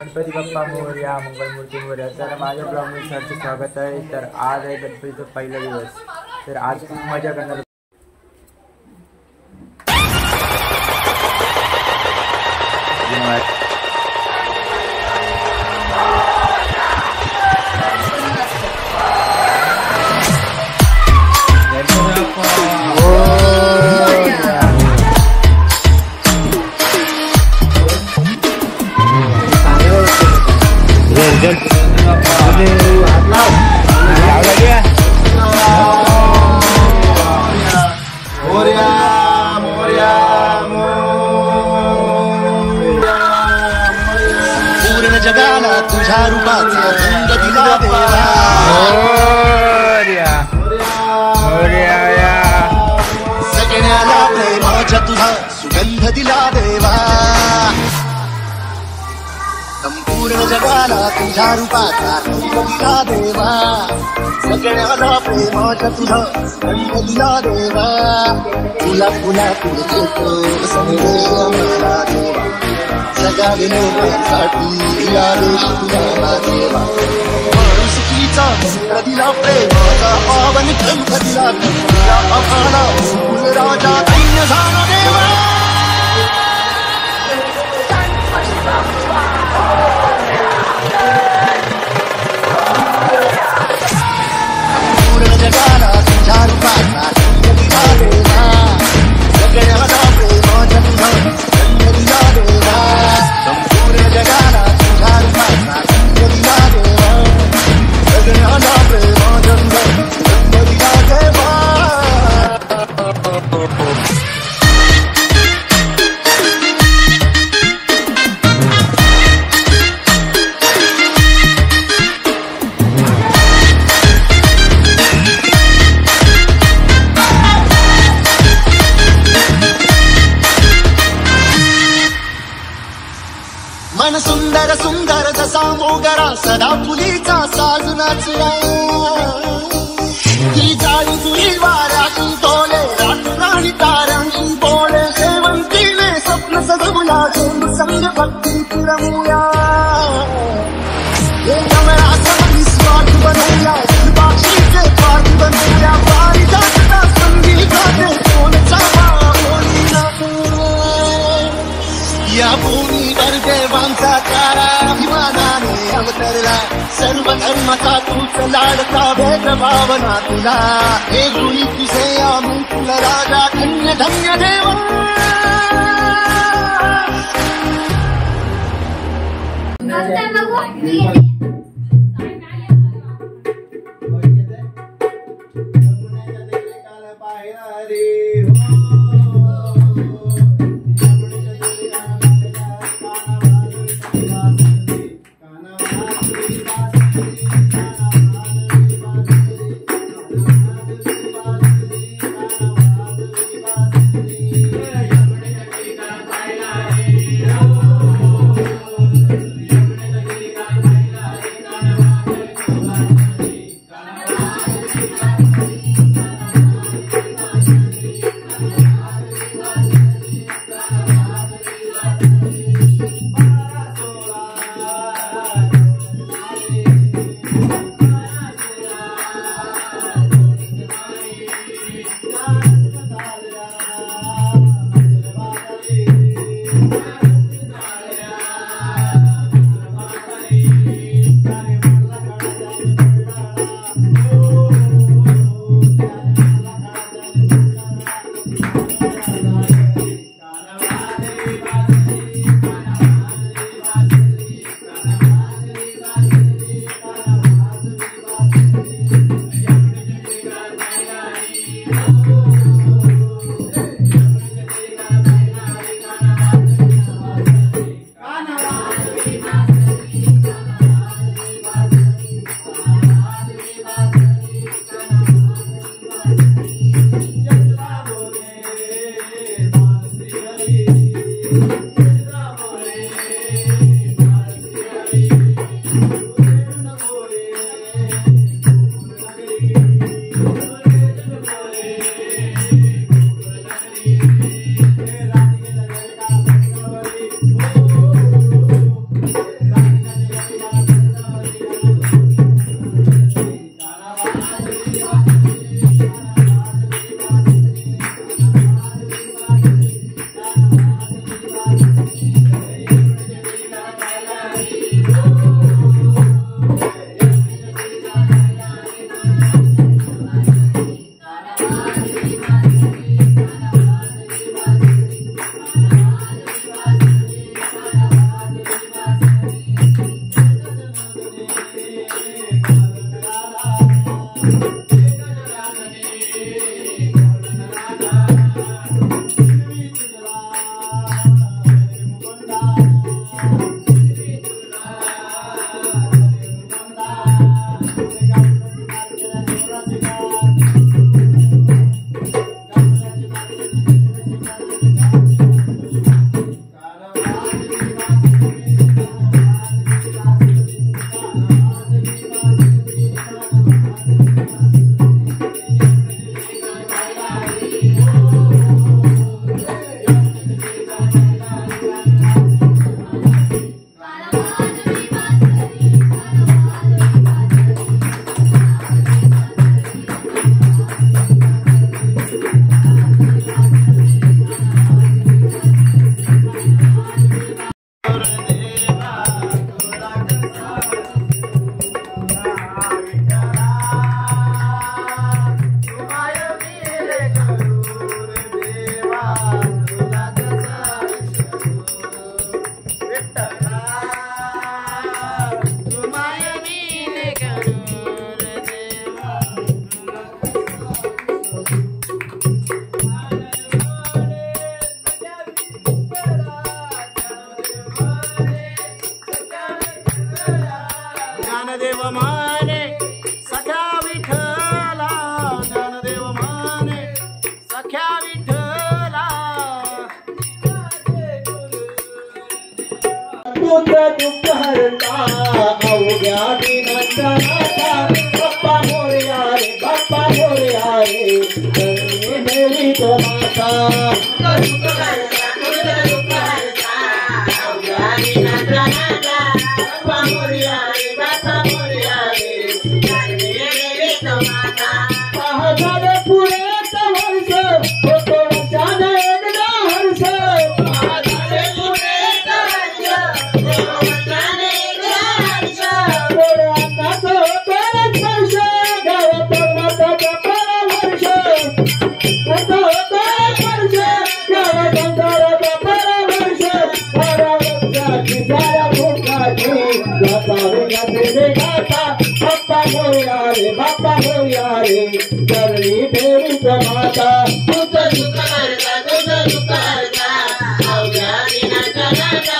गणपती बाप्पा मोरया, मंगलमूर्ती मोरया. तर माझ्या ब्लॉगमध्ये सरचे स्वागत आहे. तर आज आहे गणपतीचा पहिला दिवस. तर आज खूप मजा करणार. पूर्ण जगाला तुझ्या रूपाचा रंग दिला देवा. सगळ्याला प्रेमाच्या तुझा सुगंध दिला देवा. संपूर्ण जगाला तुझ्या रूपाचा रंग दिला देवा. सगळ्याला प्रेमाच्या तुझा रंग दिला देवा. तुला पुन्हा पुढे मला देवा. जगाविनोसाठी आदेश तुला देवा. माणुसकीचा मंत्र दिला प्रेमाचा पावन ग्रंथ दिला. तुला आम्हाला राजा धन्य झाला देवा. पूर्ण जगाला तुझ्या रूपाचा रंग दिला देवा. सगळ्याला प्रेमाच्या तुझा रंग दिला देवा. संपूर्ण जगाला तुझ्या रूपाचा रंग दिला देवा. सगळ्याला प्रेमाच्या तुझा रंग दिला देवा. मन सुंदर सुंदर जसा मोगरा सदा फुलीचा साज नाचला. ती जाळी तुझी वाऱ्याची डोले राणी ताऱ्यांची बोले. शेवंतीने स्वप्न सजवला संग भक्ती रमूया. कमळाचा निस्वार्थ बनवूया. बाक्षीचे पाठ बनवूया. पारिजातचा संगीताचे कोणचा या भूमीवर देवांचा तारा अभिमानाने अवतरला. सर्व धर्माचा तूच लाडका भेदभावना तुला. हे गुणी तुझे आम्ही तुला राजा धन्य धन्य देवा. ज्ञानदेव माने सख्या विठ्ठला, ज्ञानदेव माने सख्या विठ्ठला. तुझं दुःख हरता अवघ्या दिनाचा बाप्पा मोरया रे, बाप्पा मोरया रे, धरणी देवी तो माता. बाप्पा मोरया रे, धरणी देवी तो माता. तुझं दुःख हरता, तुझं दुःख हरता अवघ्या दिनाचा नाथा.